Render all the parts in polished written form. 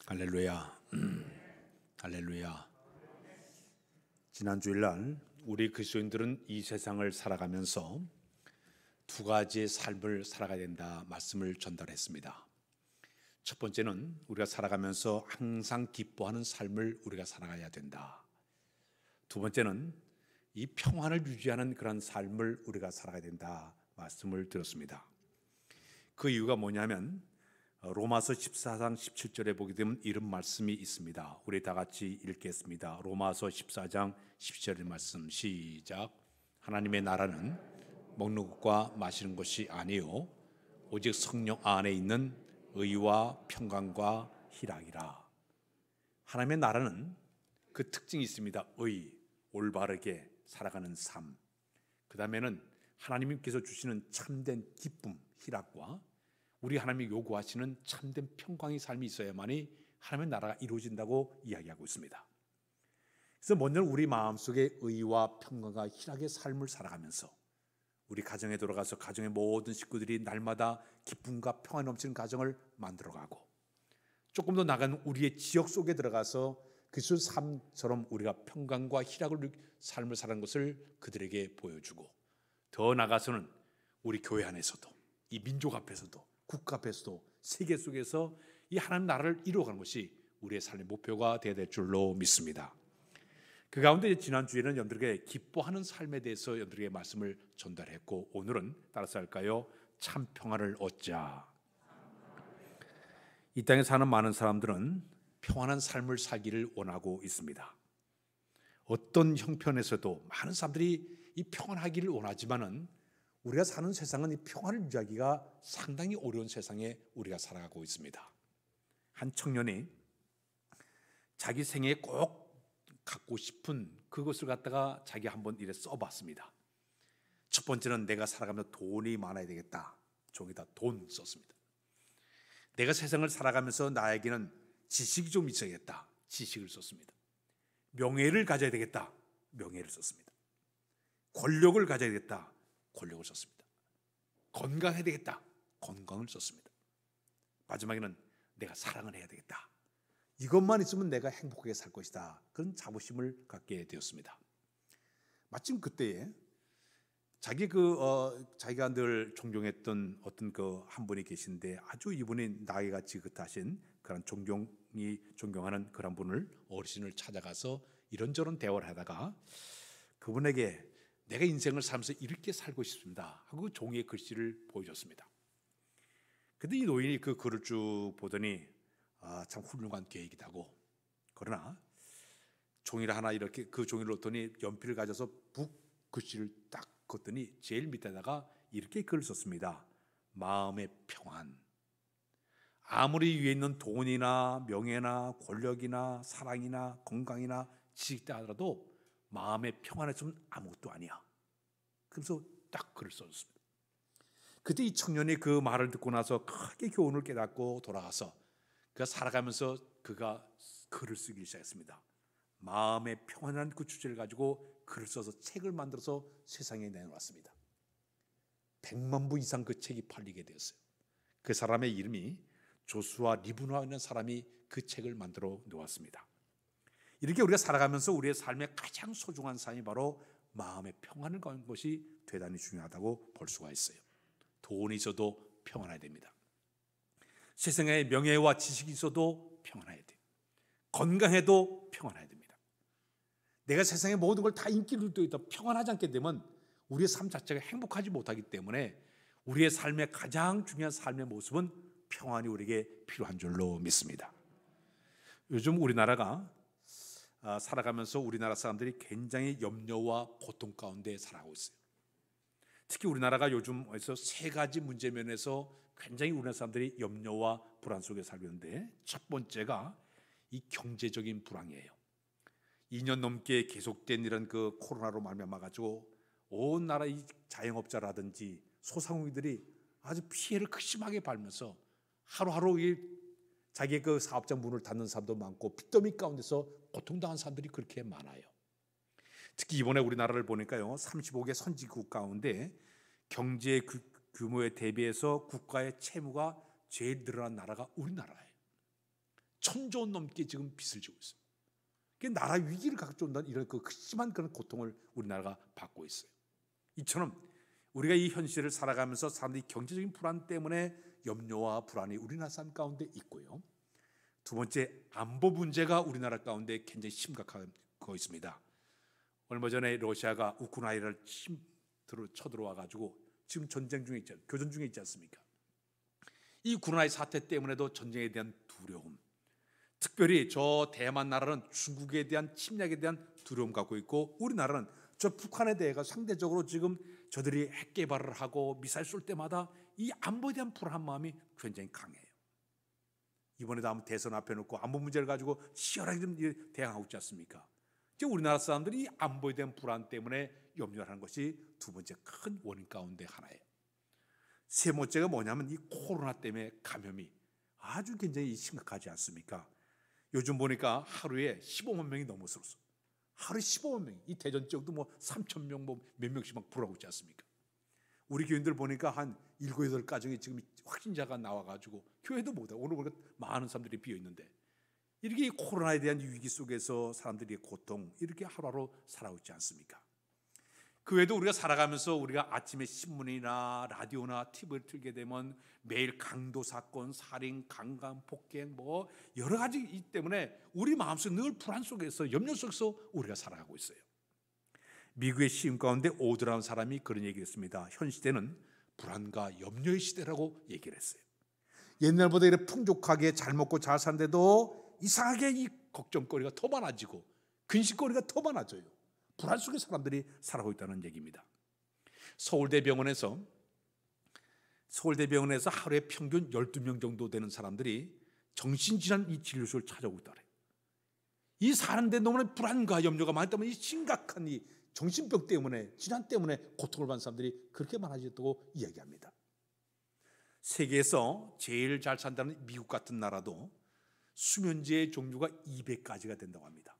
할렐루야. 할렐루야. 지난 주일날 우리 그리스도인들은 이 세상을 살아가면서 두 가지의 삶을 살아가야 된다 말씀을 전달했습니다. 첫 번째는 우리가 살아가면서 항상 기뻐하는 삶을 우리가 살아가야 된다. 두 번째는 이 평안을 유지하는 그런 삶을 우리가 살아가야 된다 말씀을 드렸습니다. 그 이유가 뭐냐면 로마서 14장 17절에 보게 되면 이런 말씀이 있습니다. 우리 다 같이 읽겠습니다. 로마서 14장 17절의 말씀 시작. 하나님의 나라는 먹는 것과 마시는 것이 아니요 오직 성령 안에 있는 의와 평강과 희락이라. 하나님의 나라는 그 특징이 있습니다. 의, 올바르게 살아가는 삶. 그 다음에는 하나님께서 주시는 참된 기쁨, 희락과 우리 하나님이 요구하시는 참된 평강의 삶이 있어야만이 하나님의 나라가 이루어진다고 이야기하고 있습니다. 그래서 먼저 우리 마음속에 의와 평강과 희락의 삶을 살아가면서 우리 가정에 들어가서 가정의 모든 식구들이 날마다 기쁨과 평안 넘치는 가정을 만들어가고, 조금 더 나간 우리의 지역 속에 들어가서 그리스도 삶처럼 우리가 평강과 희락을 삶을 살아가는 것을 그들에게 보여주고, 더 나아가서는 우리 교회 안에서도 이 민족 앞에서도 국가 앞에서도 세계 속에서 이 하나님 나라를 이루어가는 것이 우리의 삶의 목표가 되어야 될 줄로 믿습니다. 그 가운데 지난 주에는 여러분들에게 기뻐하는 삶에 대해서 여러분들에게 말씀을 전달했고, 오늘은 따라서 할까요? 참 평안을 얻자. 이 땅에 사는 많은 사람들은 평안한 삶을 살기를 원하고 있습니다. 어떤 형편에서도 많은 사람들이 이 평안하기를 원하지만은 우리가 사는 세상은 이 평안을 유지하기가 상당히 어려운 세상에 우리가 살아가고 있습니다. 한 청년이 자기 생애에 꼭 갖고 싶은 그것을 갖다가 자기 한번 일에 써봤습니다. 첫 번째는 내가 살아가면서 돈이 많아야 되겠다. 종이다 돈 썼습니다. 내가 세상을 살아가면서 나에게는 지식이 좀 있어야겠다. 지식을 썼습니다. 명예를 가져야 되겠다. 명예를 썼습니다. 권력을 가져야 되겠다. 권력을 썼습니다. 건강해야 되겠다. 건강을 썼습니다. 마지막에는 내가 사랑을 해야 되겠다. 이것만 있으면 내가 행복하게 살 것이다. 그런 자부심을 갖게 되었습니다. 마침 그때에 자기가 늘 존경했던 어떤 한 분이 계신데, 아주 이분이 나이가 지긋하신 그런 존경하는 그런 분을, 어르신을 찾아가서 이런저런 대화를 하다가 그분에게 내가 인생을 살면서 이렇게 살고 싶습니다 하고 종이에 글씨를 보여줬습니다. 근데 이 노인이 그 글을 쭉 보더니 참 훌륭한 계획이다 하고, 그러나 종이를 하나 이렇게 그 종이를 놓더니 연필을 가져서 북 글씨를 딱 걷더니 제일 밑에다가 이렇게 글을 썼습니다. 마음의 평안. 아무리 위에 있는 돈이나 명예나 권력이나 사랑이나 건강이나 지식다 하더라도 마음의 평안에 좀 아무것도 아니야. 그래서 딱 글을 써줬습니다. 그때 이 청년이 그 말을 듣고 나서 크게 교훈을 깨닫고 돌아가서 그가 살아가면서 그가 글을 쓰기 시작했습니다. 마음의 평안이라는 그 주제를 가지고 글을 써서 책을 만들어서 세상에 내놓았습니다. 100만 부 이상 그 책이 팔리게 되었어요. 그 사람의 이름이 조수아 리브노라는 사람이 그 책을 만들어 놓았습니다. 이렇게 우리가 살아가면서 우리의 삶의 가장 소중한 삶이 바로 마음의 평안을 갖는 것이 대단히 중요하다고 볼 수가 있어요. 돈이 있어도 평안해야 됩니다. 세상에 명예와 지식이 있어도 평안해야 돼요. 건강해도 평안해야 됩니다. 내가 세상의 모든 걸 다 인기를 또 있다 평안하지 않게 되면 우리의 삶 자체가 행복하지 못하기 때문에 우리의 삶의 가장 중요한 삶의 모습은 평안이 우리에게 필요한 줄로 믿습니다. 요즘 우리나라가 살아가면서 우리나라 사람들이 굉장히 염려와 고통 가운데 살아가고 있어요. 특히 우리나라가 요즘에서 세 가지 문제 면에서 굉장히 우리나라 사람들이 염려와 불안 속에 살고 있는데, 첫 번째가 이 경제적인 불황이에요. 2년 넘게 계속된 이런 그 코로나로 말미암아가지고 온 나라 이 자영업자라든지 소상공인들이 아주 피해를 극심하게 받으면서 하루하루 자기의 그 사업장 문을 닫는 사람도 많고 빚더미 가운데서 고통당한 사람들이 그렇게 많아요. 특히 이번에 우리나라를 보니까요, 35개 선진국 가운데 경제 규모에 대비해서 국가의 채무가 제일 늘어난 나라가 우리나라예요. 천조 원 넘게 지금 빚을 지고 있습니다. 나라 위기를 가져온다는 이런 그 심한 그런 고통을 우리나라가 받고 있어요. 이처럼 우리가 이 현실을 살아가면서 사람들이 경제적인 불안 때문에 염려와 불안이 우리나라 삶 가운데 있고요. 두 번째, 안보 문제가 우리나라 가운데 굉장히 심각한 거 있습니다. 얼마 전에 러시아가 우크라이나를 쳐들어와 가지고 지금 전쟁 중에 있지, 교전 중에 있지 않습니까? 이 우크라이나 사태 때문에도 전쟁에 대한 두려움, 특별히 저 대만 나라는 중국에 대한 침략에 대한 두려움 갖고 있고, 우리나라는 저 북한에 대해 상대적으로 지금 저들이 핵 개발을 하고 미사일 쏠 때마다 이 안보에 대한 불안한 마음이 굉장히 강해요. 이번에도 한번 대선 앞에 놓고 안보 문제를 가지고 치열하게 좀 대항하고 있지 않습니까? 이제 우리나라 사람들이 안보에 대한 불안 때문에 염려하는 것이 두 번째 큰 원인 가운데 하나예요. 세 번째가 뭐냐면 이 코로나 때문에 감염이 아주 굉장히 심각하지 않습니까? 요즘 보니까 하루에 15만 명이 넘어섰어. 하루에 15만 명. 이 대전 지역도 뭐 3천 명, 뭐 몇 명씩 막 불어오고 있지 않습니까? 우리 교인들 보니까 한 7, 8가정이 지금 확진자가 나와가지고 교회도 못해. 오늘 보니까 많은 사람들이 비어 있는데, 이렇게 코로나에 대한 위기 속에서 사람들이 고통, 이렇게 하루하루 살아오고 있지 않습니까? 그 외에도 우리가 살아가면서 우리가 아침에 신문이나 라디오나 TV를 틀게 되면 매일 강도 사건, 살인, 강간, 폭행 뭐 여러 가지 이 때문에 우리 마음속 늘 불안 속에서, 염려 속에서 우리가 살아가고 있어요. 미국의 시인 가운데 오드라는 사람이 그런 얘기를 했습니다. 현 시대는 불안과 염려의 시대라고 얘기를 했어요. 옛날보다 이렇게 풍족하게 잘 먹고 잘 사는데도 이상하게 이 걱정거리가 더 많아지고 근심거리가 더 많아져요. 불안 속에 사람들이 살아가고 있다는 얘기입니다. 서울대병원에서 하루에 평균 12명 정도 되는 사람들이 정신질환 이 진료소를 찾아오고 있다래요. 이 사는데 너무나 불안과 염려가 많기 때문에 이 심각한 이 정신병 때문에, 질환 때문에 고통을 받는 사람들이 그렇게 많아졌다고 이야기합니다. 세계에서 제일 잘 산다는 미국 같은 나라도 수면제의 종류가 200가지가 된다고 합니다.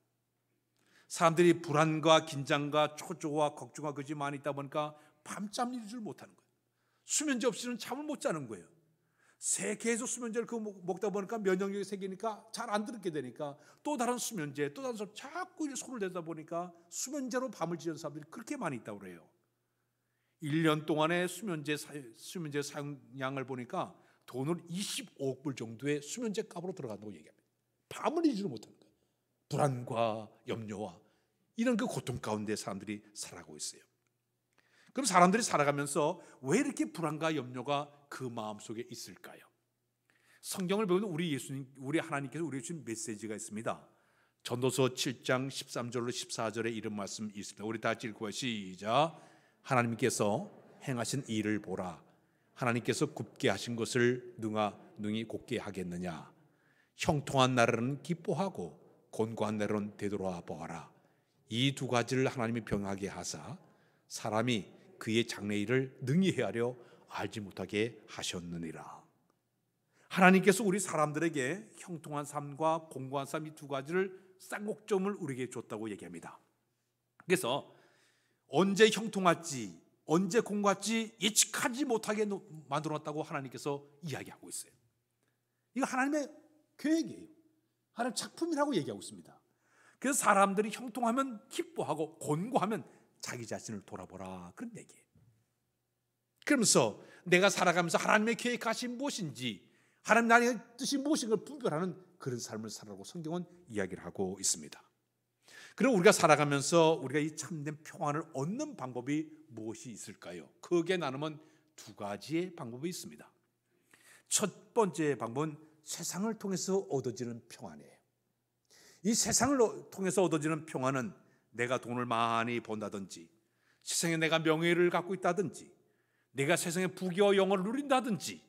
사람들이 불안과 긴장과 초조와 걱정과 그것이 많이 있다 보니까 밤잠 이루질 못하는 거예요. 수면제 없이는 잠을 못 자는 거예요. 계속 수면제를 먹다 보니까 면역력이 생기니까 잘 안 들게 되니까 또 다른 수면제, 또 다른 술, 자꾸 손을 대다 보니까 수면제로 밤을 지는 사람들이 그렇게 많이 있다고 그래요. 1년 동안의 수면제 사용량을 보니까 돈을 25억 불 정도의 수면제 값으로 들어간다고 얘기합니다. 밤을 이루지 못하는 거예요. 불안과 염려와 이런 그 고통 가운데 사람들이 살아가고 있어요. 그럼 사람들이 살아가면서 왜 이렇게 불안과 염려가 그 마음속에 있을까요? 성경을 보면 우리 하나님께서 우리에게 주신 메시지가 있습니다. 전도서 7장 13절로 14절에 이런 말씀이 있습니다. 우리 다 같이 읽고 시작. 하나님께서 행하신 일을 보라. 하나님께서 굽게 하신 것을 능히 곱게 하겠느냐. 형통한 나라는 기뻐하고 곤고한 나라는 되돌아 보아라. 이 두 가지를 하나님이 병하게 하사 사람이 그의 장래일을 능히 헤아려 알지 못하게 하셨느니라. 하나님께서 우리 사람들에게 형통한 삶과 공고한 삶 이 두 가지를 쌍곡점을 우리에게 줬다고 얘기합니다. 그래서 언제 형통할지 언제 공고할지 예측하지 못하게 만들어놨다고 하나님께서 이야기하고 있어요. 이거 하나님의 계획이에요. 하나님의 작품이라고 얘기하고 있습니다. 그래서 사람들이 형통하면 기뻐하고 곤고하면 자기 자신을 돌아보라, 그런 얘기예요. 그러면서 내가 살아가면서 하나님의 계획하신 무엇인지, 하나님 나의 뜻이 무엇인가를 분별하는 그런 삶을 살아라고 성경은 이야기를 하고 있습니다. 그럼 우리가 살아가면서 우리가 이 참된 평안을 얻는 방법이 무엇이 있을까요? 크게 나누면 두 가지의 방법이 있습니다. 첫 번째 방법은 세상을 통해서 얻어지는 평안이에요. 이 세상을 통해서 얻어지는 평안은 내가 돈을 많이 번다든지, 세상에 내가 명예를 갖고 있다든지, 내가 세상에 부귀와 영화를 누린다든지,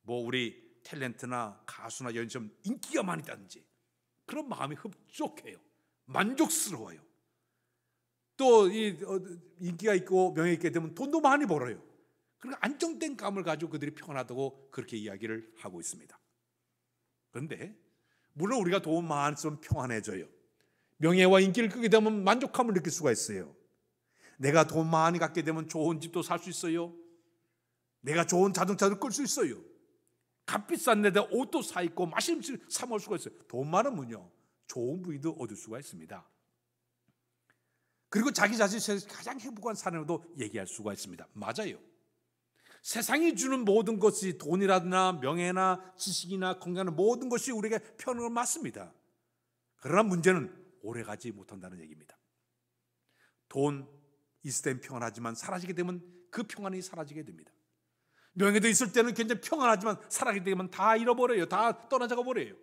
뭐 우리 탤런트나 가수나 연예인처럼 인기가 많이 있다든지, 그런 마음이 흡족해요. 만족스러워요. 또 인기가 있고 명예 있게 되면 돈도 많이 벌어요. 그러니까 안정된 감을 가지고 그들이 평안하다고 그렇게 이야기를 하고 있습니다. 그런데 물론 우리가 돈 많이 쓰면 평안해져요. 명예와 인기를 끄게 되면 만족감을 느낄 수가 있어요. 내가 돈 많이 갖게 되면 좋은 집도 살 수 있어요. 내가 좋은 자동차를 끌 수 있어요. 값비싼 데다 옷도 사 입고 맛있는 음식 사 먹을 수가 있어요. 돈 많으면요 좋은 부위도 얻을 수가 있습니다. 그리고 자기 자신이 가장 행복한 삶도 얘기할 수가 있습니다. 맞아요. 세상이 주는 모든 것이 돈이라나 명예나 지식이나 건강이나 모든 것이 우리에게 편한 건 맞습니다. 그러나 문제는 오래가지 못한다는 얘기입니다. 돈 있을 땐 평안하지만 사라지게 되면 그 평안이 사라지게 됩니다. 명예도 있을 때는 굉장히 평안하지만 사라지게 되면 다 잃어버려요. 다 떠나자가 버려요.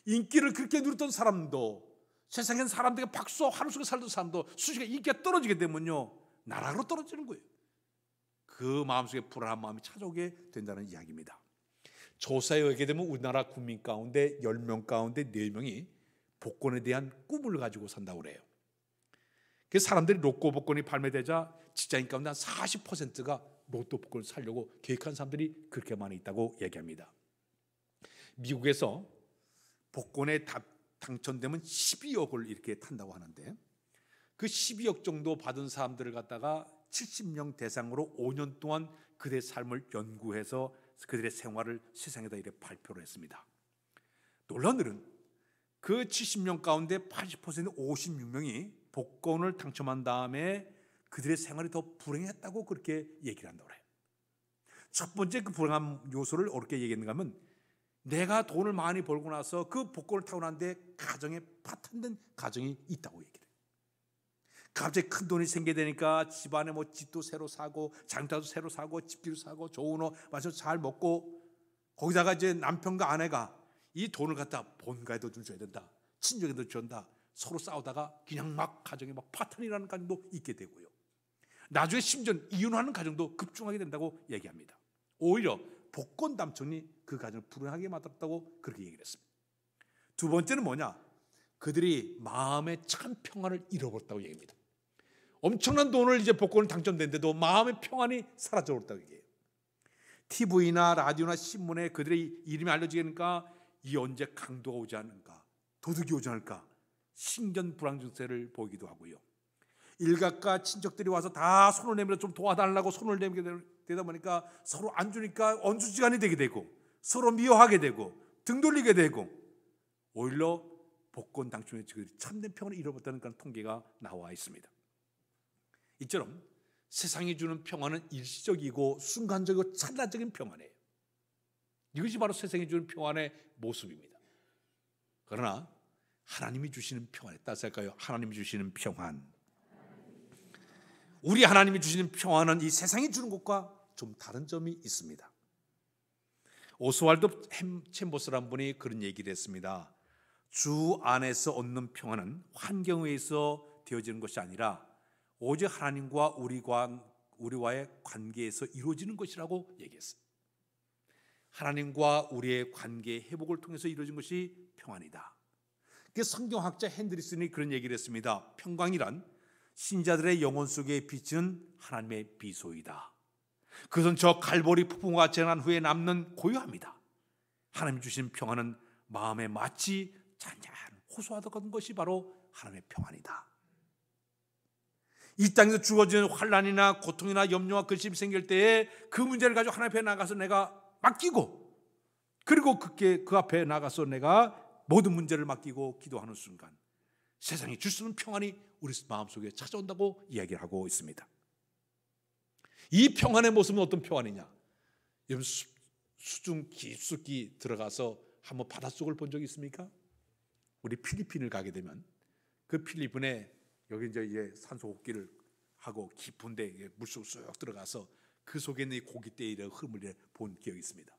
인기를 그렇게 누렸던 사람도, 세상엔 사람들에게 박수하고 하루 속에 살던 사람도 수시가 인기가 떨어지게 되면요 나락으로 떨어지는 거예요. 그 마음속에 불안한 마음이 찾아오게 된다는 이야기입니다. 조사에 의하게 되면 우리나라 국민 가운데 10명 가운데 4명이 복권에 대한 꿈을 가지고 산다고 그래요. 그 사람들이 로또 복권이 발매되자 직장인 가운데 한 40%가 로또 복권을 사려고 계획한 사람들이 그렇게 많이 있다고 얘기합니다. 미국에서 복권에 당첨되면 12억을 이렇게 탄다고 하는데 그 12억 정도 받은 사람들을 갖다가 70명 대상으로 5년 동안 그들의 삶을 연구해서 그들의 생활을 세상에다 이렇게 발표를 했습니다. 놀라운 일은 그 70명 가운데 80% 56명이 복권을 당첨한 다음에 그들의 생활이 더 불행했다고 그렇게 얘기를 한다고 해요. 첫 번째 그 불행한 요소를 어떻게 얘기했는가 하면 내가 돈을 많이 벌고 나서 그 복권을 타고 난데 가정에 파탄된 가정이 있다고 얘기를 해요. 갑자기 큰 돈이 생기게 되니까 집안에 뭐 집도 새로 사고 장터도 새로 사고 집도 사고 좋은 옷 마셔서 잘 먹고 거기다가 이제 남편과 아내가 이 돈을 갖다 본가에도 좀 줘야 된다, 친정에도 준다, 서로 싸우다가 그냥 막 가정에 막 파탄이라는 가정도 있게 되고요. 나중에 심지어 이혼하는 가정도 급증하게 된다고 얘기합니다. 오히려 복권 당첨이 그 가정을 불행하게 만들었다고 그렇게 얘기를 했습니다. 두 번째는 뭐냐? 그들이 마음의 참 평안을 잃어버렸다고 얘기합니다. 엄청난 돈을 이제 복권을 당첨됐는데도 마음의 평안이 사라져버렸다고 얘기해요. TV나 라디오나 신문에 그들의 이름이 알려지게 되니까 이 언제 강도가 오지 않을까, 도둑이 오지 않을까 신견 불안 증세를 보이기도 하고요. 일가과 친척들이 와서 다 손을 내밀어 좀 도와달라고 손을 내밀게 되다 보니까 서로 안 주니까 언수지간이 되게 되고 서로 미워하게 되고 등 돌리게 되고 오히려 복권 당첨에 참된 평안을 잃어버렸다는 그런 통계가 나와 있습니다. 이처럼 세상이 주는 평안은 일시적이고 순간적이고 찰나적인 평안이에요. 이것이 바로 세상이 주는 평안의 모습입니다. 그러나 하나님이 주시는 평안에 따스할까요? 하나님이 주시는 평안, 우리 하나님이 주시는 평안은 이 세상이 주는 것과 좀 다른 점이 있습니다. 오스왈드 챔버스라는 분이 그런 얘기를 했습니다. 주 안에서 얻는 평안은 환경에 의해서 되어지는 것이 아니라 오직 하나님과 우리와의 관계에서 이루어지는 것이라고 얘기했어요. 하나님과 우리의 관계의 회복을 통해서 이루어진 것이 평안이다. 성경학자 핸드리슨이 그런 얘기를 했습니다. 평강이란 신자들의 영혼 속에 비치는 하나님의 비소이다. 그것은 저 갈보리 폭풍과 재난 후에 남는 고요함이다. 하나님 주신 평안은 마음에 마치 잔잔한 호소하던 것이 바로 하나님의 평안이다. 이 땅에서 주어지는 환난이나 고통이나 염려와 근심이 생길 때에 그 문제를 가지고 하나님 앞에 나가서 내가 맡기고 그리고 그 앞에 나가서 내가 모든 문제를 맡기고 기도하는 순간 세상이 줄 수 있는 평안이 우리 마음속에 찾아온다고 이야기를 하고 있습니다. 이 평안의 모습은 어떤 평안이냐? 여러분 수중 깊숙이 들어가서 한번 바닷속을 본 적이 있습니까? 우리 필리핀을 가게 되면 그 필리핀에 여기 이제 산소 호흡기를 하고 깊은데 물속 쑥 들어가서 그 속에 있는 고깃대의 흐름을 본 기억이 있습니다.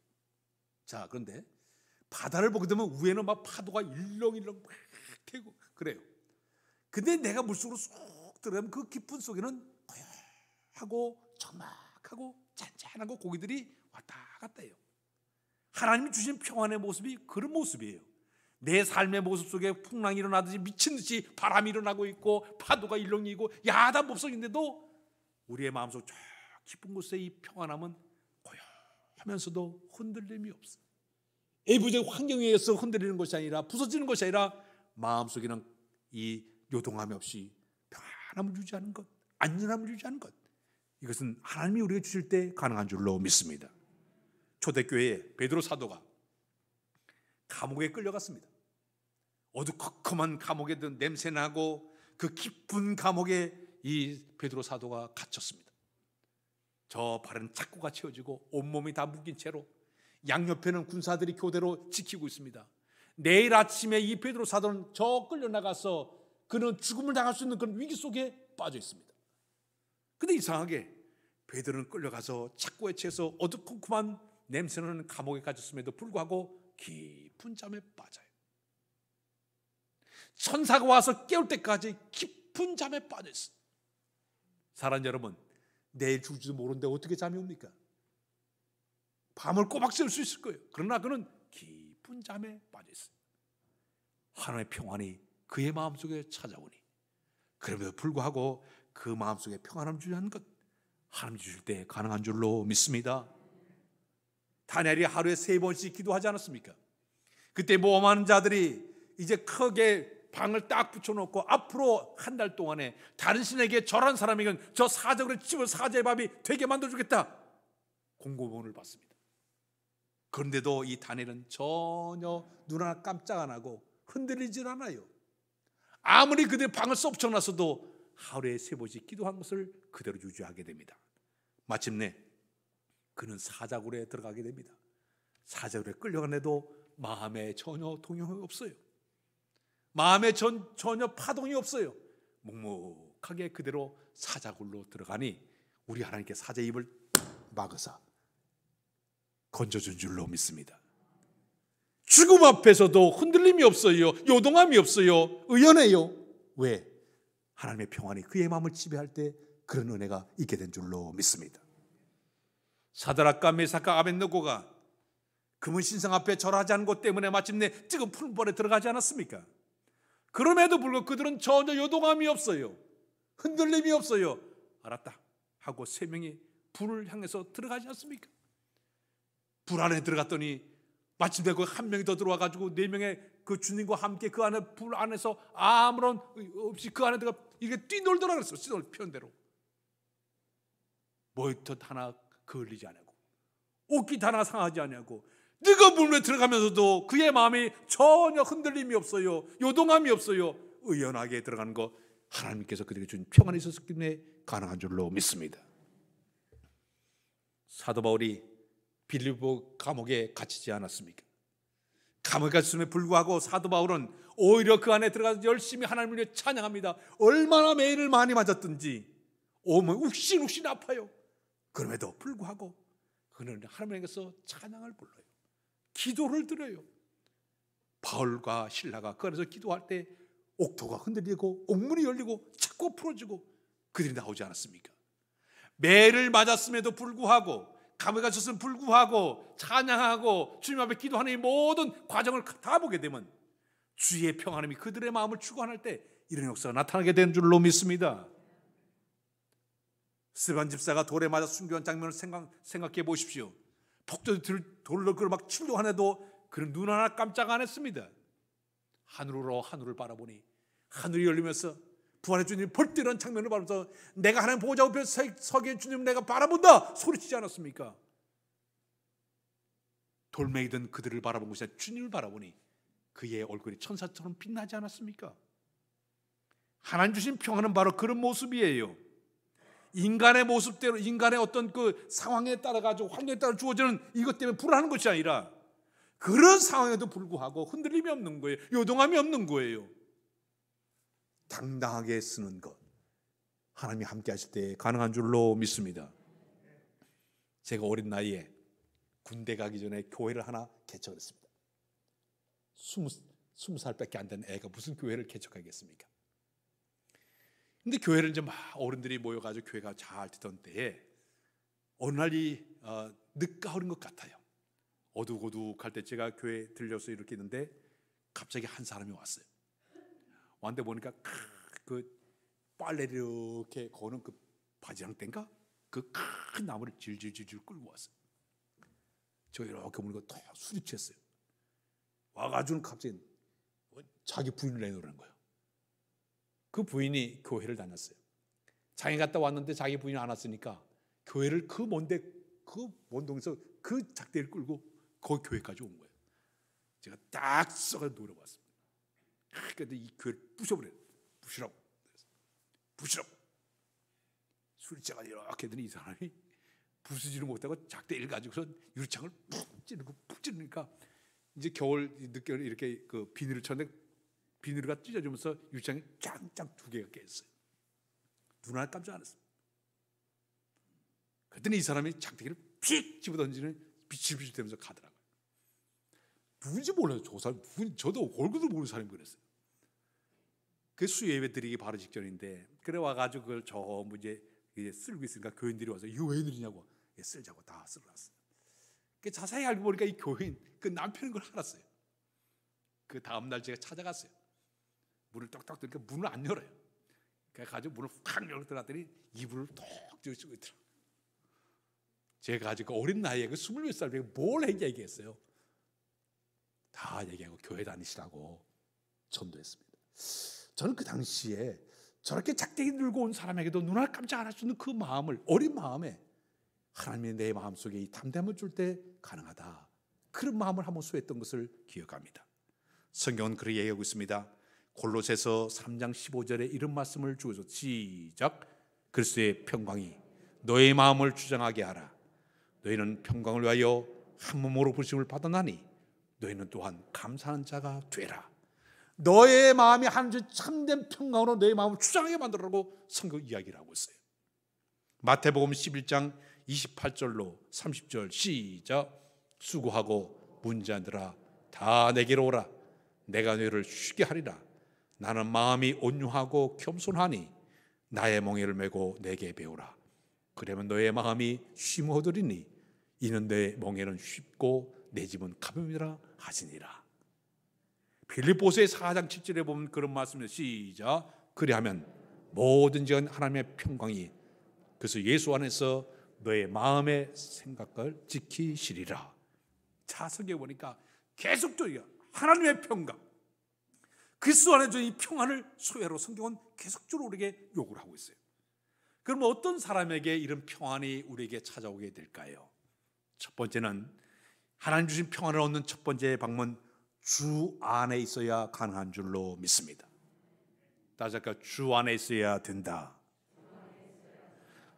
자, 그런데 바다를 보게 되면 위에는 막 파도가 일렁일렁 막 되고 그래요. 근데 내가 물속으로 쑥 들어가면 그 깊은 속에는 고요하고 적막하고 잔잔하고 고기들이 왔다 갔다 해요. 하나님이 주신 평안의 모습이 그런 모습이에요. 내 삶의 모습 속에 풍랑이 일어나듯이 미친 듯이 바람이 일어나고 있고 파도가 일렁이고 야단 법석인데도 우리의 마음속 저 깊은 곳에 이 평안함은 고요하면서도 흔들림이 없어요. 외부적 환경에 의해서 흔들리는 것이 아니라 부서지는 것이 아니라 마음속에는 이 요동함이 없이 평안함을 유지하는 것, 안전함을 유지하는 것, 이것은 하나님이 우리에게 주실 때 가능한 줄로 믿습니다. 초대교회에 베드로 사도가 감옥에 끌려갔습니다. 어두컴컴한 감옥에 냄새나고 그 깊은 감옥에 이 베드로 사도가 갇혔습니다. 저 발은 착고가 채워지고 온몸이 다 묶인 채로 양옆에는 군사들이 교대로 지키고 있습니다. 내일 아침에 이 베드로 사도는 저 끌려나가서 그는 죽음을 당할 수 있는 그런 위기 속에 빠져 있습니다. 근데 이상하게 베드로는 끌려가서 착고에 채서 어두컴컴한 냄새나는 감옥에 갇혔음에도 불구하고 깊은 잠에 빠져요. 천사가 와서 깨울 때까지 깊은 잠에 빠져 있어요. 사랑하는 여러분, 내일 죽을지도 모르는데 어떻게 잠이 옵니까? 밤을 꼬박 새울 수 있을 거예요. 그러나 그는 깊은 잠에 빠져 있어요. 하나님의 평안이 그의 마음속에 찾아오니 그럼에도 불구하고 그 마음속에 평안함 주는 것 하나님 주실 때 가능한 줄로 믿습니다. 다니엘이 하루에 3번씩 기도하지 않았습니까? 그때 모험하는 자들이 이제 크게 방을 딱 붙여놓고 앞으로 한 달 동안에 다른 신에게 절한 사람에게는 저 사적으로 집을 사제의 밥이 되게 만들어주겠다 공고문을 받습니다. 그런데도 이 다니엘은 전혀 눈 하나 깜짝 안 하고 흔들리질 않아요. 아무리 그들의 방을 쏙 붙여놨어도 하루에 3번씩 기도한 것을 그대로 유지하게 됩니다. 마침내 그는 사자굴에 들어가게 됩니다. 사자굴에 끌려가는데도 마음에 전혀 동요가 없어요. 마음에 전혀 파동이 없어요. 묵묵하게 그대로 사자굴로 들어가니 우리 하나님께 사자의 입을 막으사 건져준 줄로 믿습니다. 죽음 앞에서도 흔들림이 없어요. 요동함이 없어요. 의연해요. 왜? 하나님의 평안이 그의 마음을 지배할 때 그런 은혜가 있게 된 줄로 믿습니다. 사드락과 메삭과 아벳느고가 금은 신상 앞에 절하지 않은 것 때문에 마침내 뜨거운 풀벌에 들어가지 않았습니까? 그럼에도 불구하고 그들은 전혀 요동함이 없어요. 흔들림이 없어요. 알았다 하고 3명이 불을 향해서 들어가지 않습니까? 불 안에 들어갔더니 마침내 그 한 명이 더 들어와가지고 4명의 그 주님과 함께 그 안에 불 안에서 아무런 없이 그 안에 들어가 이게 뛰놀더라 그랬어요. 뛰놀 편대로 머리털 하나 걸리지 않고 옷깃 하나 상하지 않고 뜨거운 물에 들어가면서도 그의 마음이 전혀 흔들림이 없어요. 요동함이 없어요. 의연하게 들어가는 거 하나님께서 그들에게 준 평안이 있었기 때문에 가능한 줄로 믿습니다. 사도 바울이 빌립보 감옥에 갇히지 않았습니까? 감옥에 갇힘에 불구하고 사도 바울은 오히려 그 안에 들어가서 열심히 하나님을 위해 찬양합니다. 얼마나 매일을 많이 맞았든지 오면 욱신욱신 아파요. 그럼에도 불구하고 그는 하나님에게서 찬양을 불러요. 기도를 드려요. 바울과 실라가 그 안에서 기도할 때 옥토가 흔들리고 옥문이 열리고 자꾸 풀어지고 그들이 나오지 않았습니까? 매를 맞았음에도 불구하고 감옥에 갇혔음에도 불구하고 찬양하고 주님 앞에 기도하는 이 모든 과정을 다 보게 되면 주의 평안함이 그들의 마음을 주관할 때 이런 역사가 나타나게 되는 줄로 믿습니다. 스데반 집사가 돌에 맞아 순교한 장면을 생각해 보십시오. 폭도들이 돌로 그걸 막 침도하네도 그는 눈 하나 깜짝 안 했습니다. 하늘을 바라보니 하늘이 열리면서 부활의 주님이 벌떡이는 장면을 바라보면서 내가 하나님 보호자 앞에 서게 주님 내가 바라본다 소리치지 않았습니까? 돌멩이든 그들을 바라본 것이 아니라 주님을 바라보니 그의 얼굴이 천사처럼 빛나지 않았습니까? 하나님 주신 평안은 바로 그런 모습이에요. 인간의 모습대로 인간의 어떤 그 상황에 따라 가지고 환경에 따라 주어지는 이것 때문에 불안한 것이 아니라 그런 상황에도 불구하고 흔들림이 없는 거예요. 요동함이 없는 거예요. 당당하게 쓰는 것 하나님이 함께 하실 때 가능한 줄로 믿습니다. 제가 어린 나이에 군대 가기 전에 교회를 하나 개척했습니다. 20살밖에 안 된 애가 무슨 교회를 개척하겠습니까? 근데 교회를 이제 막 어른들이 모여가지고 교회가 잘 되던 때에 어느 날이 늦가을인 것 같아요. 어둑어둑할 때 제가 교회에 들려서 이렇게 있는데 갑자기 한 사람이 왔어요. 왔는데 보니까 그 빨래를 이렇게 거는 그 바지랑 땐가 그 큰 나무를 질질질질 끌고 왔어요. 저 이렇게 보니까 더 술이 취했어요. 와가지고 갑자기 자기 부인을 내놓으라는 거예요. 그 부인이 교회를 다녔어요. 장에 갔다 왔는데 자기 부인이 안 왔으니까 교회를 그 먼데 그 원동에서 그 작대를 끌고 거기 교회까지 온 거예요. 제가 딱 써서 노려봤습니다. 그런데 이 교회를 부셔버려요. 부시라고. 부시라고. 수리차가 이렇게 했더니 이 사람이 부수지를 못하고 작대를 가지고서 유리창을 푹 찌르니까 이제 겨울 늦게 이렇게 그 비닐을 쳤는데 비닐가 찢어지면서 유리창이 짱짱 두 개가 깨졌어요. 눈 하나 깜짝 안 했어요. 그랬더니 이 사람이 작대기를 픽 집어던지는 비실비실 되면서 가더라고요. 누군지 몰라요. 저 사람 누군지 저도 얼굴도 모르는 사람이 그랬어요. 그 수예배 드리기 바로 직전인데 그래 와가지고 그걸 전부 이제 쓸고 있으니까 교인들이 와서 이거 왜 드리냐고 쓸자고 다 쓸어놨어요. 자세히 알고 보니까 이 교인 그 남편인 걸 알았어요. 그 다음날 제가 찾아갔어요. 문을 똑똑 두니까 문을 안 열어요. 그래가지고 문을 확 열고 들어갔더니 이불을 톡 쓰고 있더라고요. 제가 가지고 어린 나이에 그 20몇 살에 뭘 얘기했어요. 다 얘기하고 교회 다니시라고 전도했습니다. 저는 그 당시에 저렇게 작대기 들고 온 사람에게도 눈 하나 깜짝 안 할 수 있는 그 마음을, 어린 마음에 하나님이 내 마음속에 이 담대함을 줄 때 가능하다, 그런 마음을 한번 소했던 것을 기억합니다. 성경은 그렇게 얘기하고 있습니다. 골로새서 3장 15절에 이런 말씀을 주어서 시작. 그리스도의 평강이 너의 마음을 주장하게 하라. 너희는 평강을 위하여 한 몸으로 부르심을 받았나니 너희는 또한 감사하는 자가 되라. 너의 마음이 하나님 참된 평강으로 너의 마음을 주장하게 만들라고 성경 이야기를 하고 있어요. 마태복음 11장 28절로 30절 시작. 수고하고 문제한들아 다 내게로 오라. 내가 너희를 쉬게 하리라. 나는 마음이 온유하고 겸손하니 나의 멍에를 메고 내게 배우라. 그러면 너의 마음이 쉼 얻으리니 이는 내 멍에는 쉽고 내 짐은 가벼우니라 하시니라. 빌립보서의 4장 7절에 보면 그런 말씀입니다. 시작. 그리하면 모든지 하나님의 평강이 그래서 예수 안에서 너의 마음의 생각을 지키시리라. 자석에 보니까 계속적으로 하나님의 평강, 그리스도 안에서 이 평안을 소유하러 성경은 계속적으로 우리에게 요구를 하고 있어요. 그럼 어떤 사람에게 이런 평안이 우리에게 찾아오게 될까요? 첫 번째는 하나님 주신 평안을 얻는 첫 번째 방문, 주 안에 있어야 가능한 줄로 믿습니다. 다시 할까요? 주 안에 있어야 된다.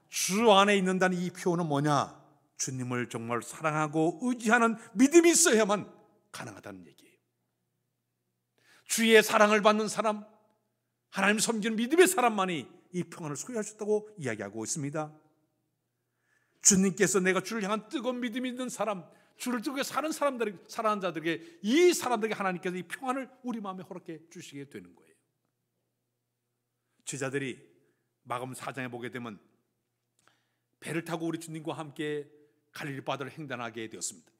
주 안에 있는다는 이 표현은 뭐냐? 주님을 정말 사랑하고 의지하는 믿음이 있어야만 가능하다는 얘기예요. 주의 사랑을 받는 사람, 하나님 섬기는 믿음의 사람만이 이 평안을 소유할 수 있다고 이야기하고 있습니다. 주님께서 내가 주를 향한 뜨거운 믿음이 있는 사람, 주를 뜨겁게 사는 사람들, 사랑하는 자들에게 이 사람들에게 하나님께서 이 평안을 우리 마음에 허락해 주시게 되는 거예요. 제자들이 마가복음 4장에 보게 되면 배를 타고 우리 주님과 함께 갈릴리 바다를 횡단하게 되었습니다.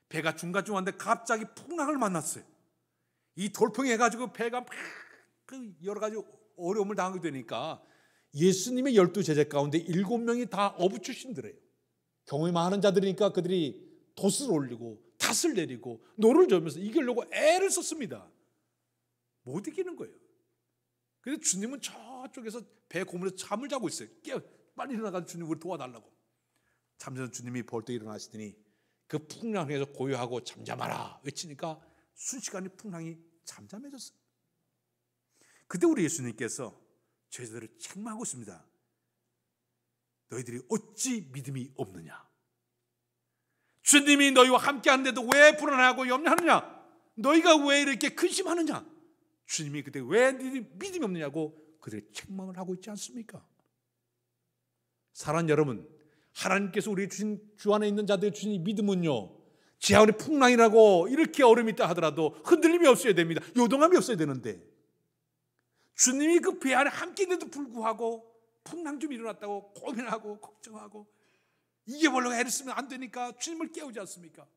배가 중간중간데 갑자기 풍랑을 만났어요. 이 돌풍이 해가지고 배가 여러 가지 어려움을 당하게 되니까 예수님의 12제자 가운데 7명이 다 어부 출신들이에요. 경험이 많은 자들이니까 그들이 돛을 올리고 닷을 내리고 노를 저으면서 이기려고 애를 썼습니다. 못 이기는 거예요. 그래서 주님은 저쪽에서 배 고문에서 잠을 자고 있어요. 빨리 일어나가지고 주님 우리 도와달라고. 잠자는 주님이 벌떡 일어나시더니 그 풍랑에서 고요하고 잠잠하라 외치니까 순식간에 풍랑이 잠잠해졌어요. 그때 우리 예수님께서 제자들을 책망하고 있습니다. 너희들이 어찌 믿음이 없느냐? 주님이 너희와 함께 하는데도 왜 불안하고 염려하느냐? 너희가 왜 이렇게 근심하느냐? 주님이 그때 왜 믿음이 없느냐고 그들의 책망을 하고 있지 않습니까? 사랑하는 여러분, 하나님께서 우리 주신 주 안에 있는 자들의 주신 믿음은요, 지하원의 풍랑이라고 이렇게 얼음이 있다 하더라도 흔들림이 없어야 됩니다. 요동함이 없어야 되는데 주님이 그 배 안에 함께 있는데도 불구하고 풍랑 좀 일어났다고 고민하고 걱정하고 이게 보려고 애를 쓰면 안 되니까 주님을 깨우지 않습니까?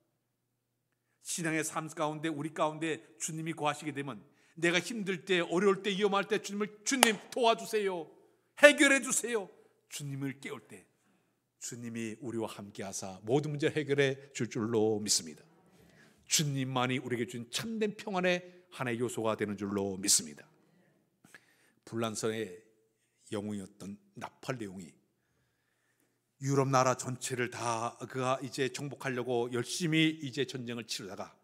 신앙의 삶 가운데 우리 가운데 주님이 거하시게 되면 내가 힘들 때 어려울 때 위험할 때 주님 도와주세요, 해결해 주세요, 주님을 깨울 때 주님이 우리와 함께 하사 모든 문제를 해결해 줄 줄로 믿습니다. 주님만이 우리에게 준 참된 평안의 하나의 요소가 되는 줄로 믿습니다. 불란서의 영웅이었던 나폴레옹이 유럽 나라 전체를 다 그가 이제 정복하려고 열심히 이제 전쟁을 치르다가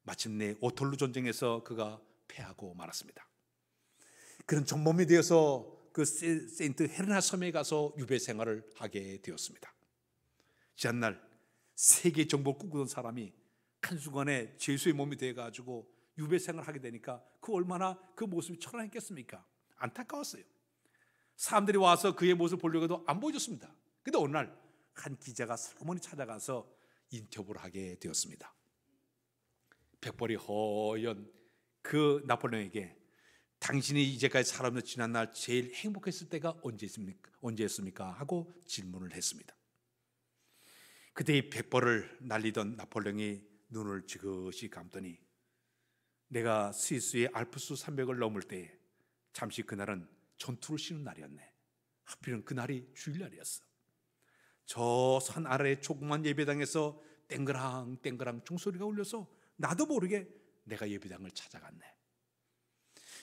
마침내 오털루 전쟁에서 그가 패하고 말았습니다. 그런 전범이 되어서 그 세인트 헬레나 섬에 가서 유배 생활을 하게 되었습니다. 지난날 세계 정복을 꿈꾸던 사람이 한순간에 죄수의 몸이 되어가지고 유배 생활을 하게 되니까 그 얼마나 그 모습이 초라했겠습니까? 안타까웠어요. 사람들이 와서 그의 모습을 보려고 해도 안 보여줬습니다. 근데 어느 날 한 기자가 살머니 찾아가서 인터뷰를 하게 되었습니다. 백벌이 허연 그 나폴레옹에게 당신이 이제까지 살아오면서 지난날 제일 행복했을 때가 언제였습니까? 하고 질문을 했습니다. 그때 이 백벌을 날리던 나폴레옹이 눈을 지그시 감더니 내가 스위스의 알프스 산맥을 넘을 때 잠시 그날은 전투를 쉬는 날이었네. 하필은 그날이 주일날이었어. 저 산 아래의 조그만 예배당에서 땡그랑 땡그랑 종소리가 울려서 나도 모르게 내가 예배당을 찾아갔네.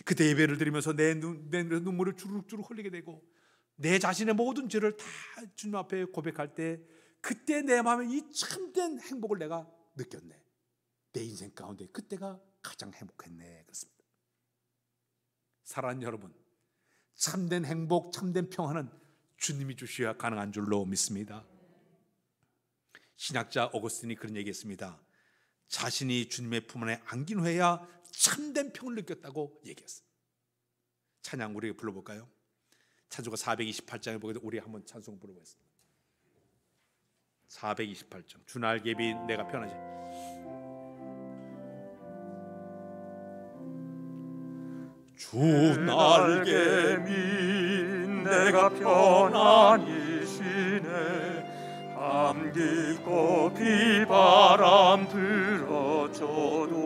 그때 예배를 드리면서 내 눈물을 주룩주룩 흘리게 되고 내 자신의 모든 죄를 다 주님 앞에 고백할 때 그때 내 마음에 이 참된 행복을 내가 느꼈네. 내 인생 가운데 그때가 가장 행복했네. 그렇습니다. 사랑하는 여러분, 참된 행복, 참된 평안은 주님이 주셔야 가능한 줄로 믿습니다. 신학자 오거스틴이 그런 얘기했습니다. 자신이 주님의 품 안에 안긴 후에야 참된 평을 느꼈다고 얘기했어요. 찬양 우리 불러볼까요? 찬송가 428장에 보게 되면 우리 한번 찬송 불러보겠습니다. 428장 주 날개비 내가 편하지. 주 날개미 내가 편안히 쉬네. 밤 깊고 비바람 들어줘도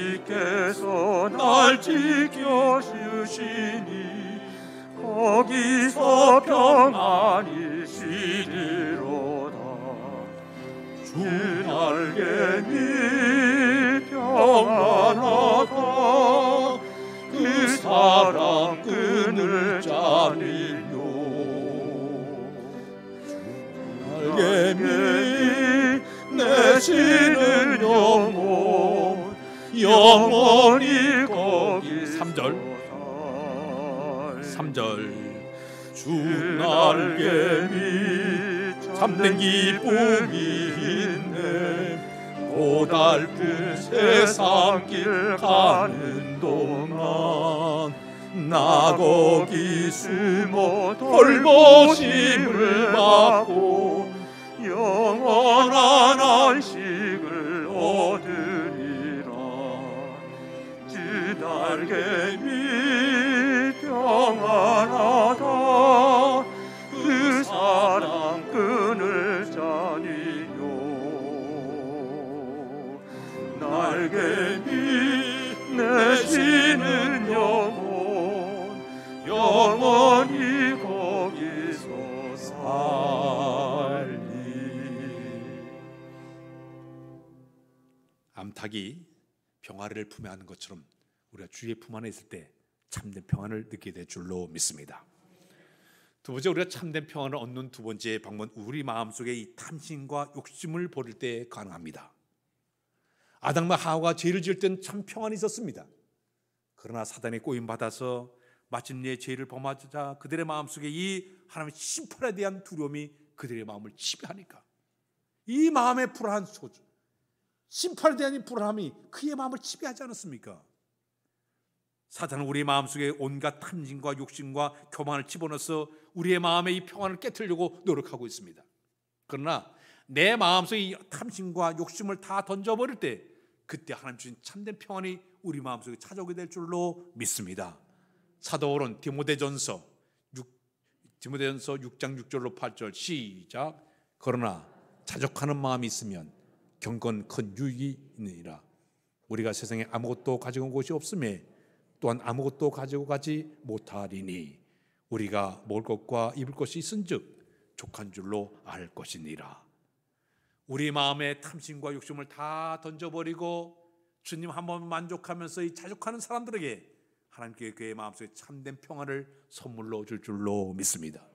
아버지께서 날 지켜주시니 거기서 평안히 쉬리로다. 주 날개미 평안하다. 그 사랑 끈을 짜리요. 날개미 내 쉬는 영혼 영원히 거기 3절 주 날개미 참된 기쁨이 있네. 고달픈 세상길 가는 동안 나 거기 숨어 돌보심을 받고 영원한 안식을 얻으리라. 주 날개미 평안하다. 그 사랑 끈을 짜니요. 날개미 내 쉬는 영혼 영원히 거기서 살리. 암탉이 평화를 품에 안는 것처럼 우리가 주의 품 안에 있을 때 참된 평안을 느끼게 될 줄로 믿습니다. 두 번째, 우리가 참된 평안을 얻는 두 번째 방법은 우리 마음속에 이 탐심과 욕심을 버릴 때 가능합니다. 아담과 하와가 죄를 지을 때는 참 평안이 있었습니다. 그러나 사단의 꼬임받아서 마침내 죄를 범하자 그들의 마음속에 이 하나님의 심판에 대한 두려움이 그들의 마음을 지배하니까 이 마음의 불안한 소주, 심판에 대한 이 불안함이 그의 마음을 지배하지 않았습니까? 사단은 우리 마음속에 온갖 탐심과 욕심과 교만을 집어넣어서 우리의 마음의 이 평안을 깨트리려고 노력하고 있습니다. 그러나 내 마음속에 이 탐심과 욕심을 다 던져버릴 때 그때 하나님 주신 참된 평안이 우리 마음속에 찾아오게 될 줄로 믿습니다. 사도 바울은 디모데전서 6장 6절로 8절 시작. 그러나 자족하는 마음이 있으면 경건 큰 유익이 있느니라. 우리가 세상에 아무것도 가지고 온 것이 없음에 또한 아무것도 가지고 가지 못하리니 우리가 먹을 것과 입을 것이 있은즉 족한 줄로 알 것이니라. 우리 마음의 탐심과 욕심을 다 던져버리고 주님 한번 만족하면서 이 자족하는 사람들에게 하나님께 그의 마음속에 참된 평안을 선물로 줄 줄로 믿습니다.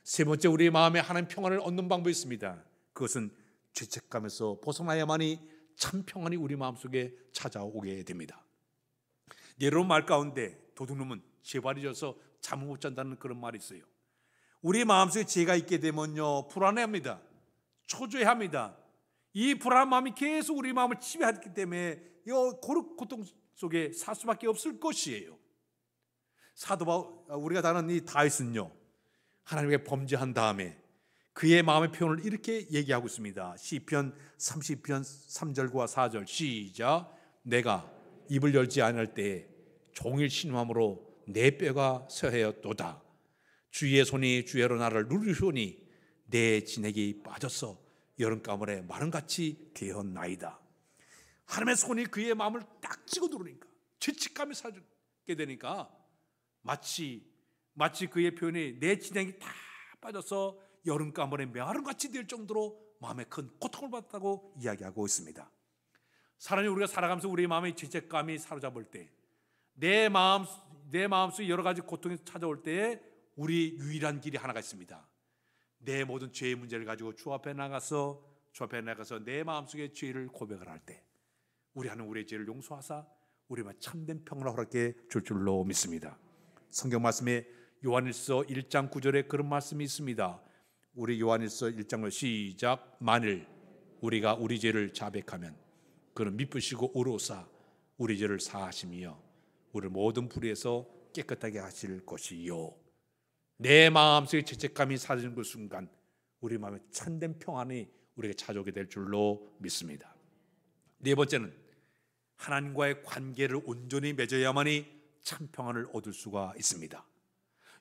세 번째, 우리 마음에 하나님 평안을 얻는 방법이 있습니다. 그것은 죄책감에서 벗어나야만이 참 평안이 우리 마음속에 찾아오게 됩니다. 예로 말 가운데 도둑놈은 죄발이 져서 잠을 못 잔다는 그런 말이 있어요. 우리 마음속에 죄가 있게 되면요, 불안해합니다. 초조해합니다. 이 불안한 마음이 계속 우리 마음을 지배하기 때문에 이 고통 속에 살 수밖에 없을 것이에요. 사도 바울, 우리가 다 아는 이 다윗은요, 하나님께 범죄한 다음에 그의 마음의 표현을 이렇게 얘기하고 있습니다. 시편 30편 3절과 4절 시작. 내가 입을 열지 않을 때에 종일 신음함으로 내 뼈가 서해였도다. 주의 손이 주의로 나를 누르시오니 내 진액이 빠졌어 여름가물에 마른같이 되었나이다. 하나님의 손이 그의 마음을 딱 찍어 누르니까 죄책감이 사게 되니까 마치 그의 표현이 내 진액이 다 빠져서 여름가물에 마른같이 될 정도로 마음에 큰 고통을 받았다고 이야기하고 있습니다. 사람이 우리가 살아가면서 우리 마음의 죄책감이 사로잡을 때, 내 마음속에 여러 가지 고통이 찾아올 때에 우리 유일한 길이 하나가 있습니다. 내 모든 죄의 문제를 가지고 주 앞에 나가서 내 마음속의 죄를 고백을 할 때 우리 하나님 우리의 죄를 용서하사 우리만 참된 평안을 허락해 줄 줄로 믿습니다. 성경 말씀에 요한일서 1장 9절에 그런 말씀이 있습니다. 우리 요한일서 1장을 시작. 만일 우리가 우리 죄를 자백하면 그는 미쁘시고 의로우사 우리 죄를 사하시며 우리를 모든 불의에서 깨끗하게 하실 것이요. 내 마음속에 죄책감이 사라지는 그 순간 우리 마음에 참된 평안이 우리에게 찾아오게 될 줄로 믿습니다. 네 번째는 하나님과의 관계를 온전히 맺어야만이 참 평안을 얻을 수가 있습니다.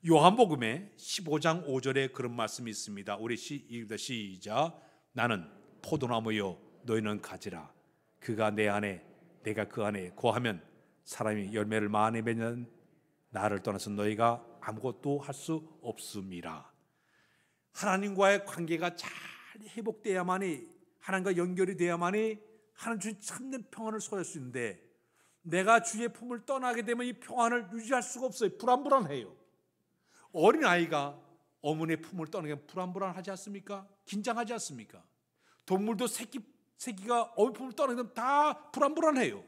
요한복음에 15장 5절에 그런 말씀이 있습니다. 우리 시작. 나는 포도나무요 너희는 가지라. 그가 내 안에 내가 그 안에 거하면 사람이 열매를 많이 맺는 나를 떠나서 너희가 아무것도 할 수 없음이라. 하나님과의 관계가 잘 회복돼야만이, 하나님과 연결이 돼야만이 하나님 주신 참된 평안을 소유할 수 있는데, 내가 주의 품을 떠나게 되면 이 평안을 유지할 수가 없어요. 불안해요. 어린아이가 어머니의 품을 떠나게 불안하지 않습니까? 긴장하지 않습니까? 동물도 새끼가 어머니 품을 떠나게 되면 다 불안해요.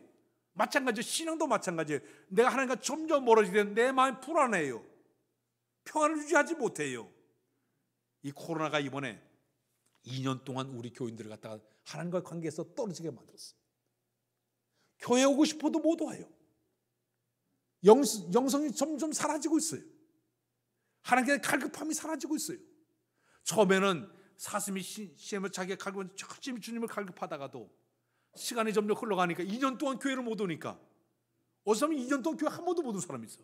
마찬가지예요. 신앙도 마찬가지예요. 내가 하나님과 점점 멀어지게 내 마음이 불안해요. 평안을 유지하지 못해요. 이 코로나가 이번에 2년 동안 우리 교인들을 갖다가 하나님과의 관계에서 떨어지게 만들었어요. 교회 오고 싶어도 못 와요. 영성이 점점 사라지고 있어요. 하나님께 갈급함이 사라지고 있어요. 처음에는 사슴이 시험을 자기가 갈급한 열심히 주님을 갈급하다가도 시간이 점점 흘러가니까 2년 동안 교회를 못 오니까, 어떤 사람이 2년 동안 교회 한 번도 못 온 사람이 있어.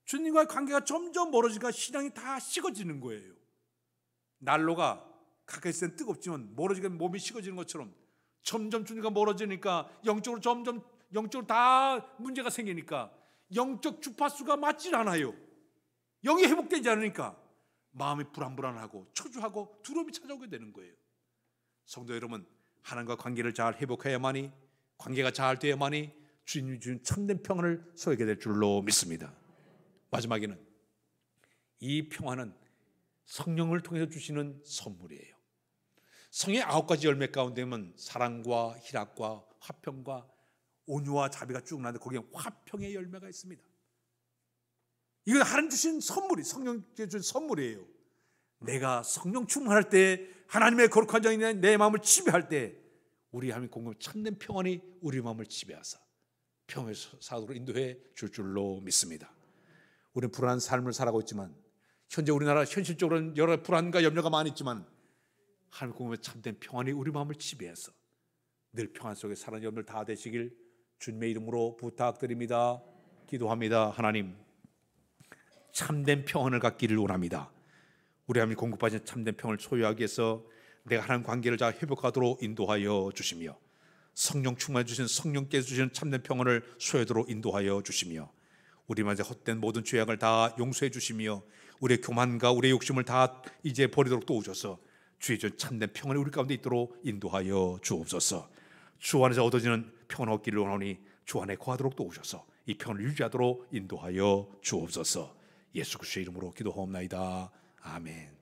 주님과의 관계가 점점 멀어지니까 신앙이 다 식어지는 거예요. 난로가 가까이 있을 땐 뜨겁지만 멀어지니까 몸이 식어지는 것처럼 점점 주님과 멀어지니까 영적으로 다 문제가 생기니까 영적 주파수가 맞질 않아요. 영이 회복되지 않으니까 마음이 불안하고 초조하고 두려움이 찾아오게 되는 거예요. 성도 여러분, 하나님과 관계를 잘 회복해야만이, 관계가 잘 되어야만이 주님이 주신 참된 평안을 소유하게 될 줄로 믿습니다. 마지막에는 이 평안은 성령을 통해서 주시는 선물이에요. 성의 9가지 열매 가운데는 사랑과 희락과 화평과 온유와 자비가 쭉 나는데 거기에 화평의 열매가 있습니다. 이건 하나님 주신 선물이, 성령께 주신 선물이에요. 내가 성령 충만할 때, 하나님의 거룩한 정이 내 마음을 지배할 때 우리 하나님 공급한 참된 평안이 우리 마음을 지배하사 평화의 사도로 인도해 줄 줄로 믿습니다. 우리는 불안한 삶을 살아가고 있지만, 현재 우리나라 현실적으로는 여러 불안과 염려가 많이 있지만 하나님 공급한 참된 평안이 우리 마음을 지배해서 늘 평안 속에 사는 여러분들 다 되시길 주님의 이름으로 부탁드립니다. 기도합니다. 하나님, 참된 평안을 갖기를 원합니다. 우리 하나님 공급하신 참된 평안을 소유하기 위해서 내가 하나님 관계를 잘 회복하도록 인도하여 주시며, 성령 충만해 주신 성령께서 주시는 참된 평안을 소유하도록 인도하여 주시며, 우리 마음에 헛된 모든 죄악을 다 용서해 주시며, 우리의 교만과 우리의 욕심을 다 이제 버리도록 도우셔서 주의 전 참된 평안이 우리 가운데 있도록 인도하여 주옵소서. 주 안에서 얻어지는 평안 얻기를 원하오니 주 안에 거하도록 도우셔서 이 평안을 유지하도록 인도하여 주옵소서. 예수 그리스도의 이름으로 기도하옵나이다. 아멘.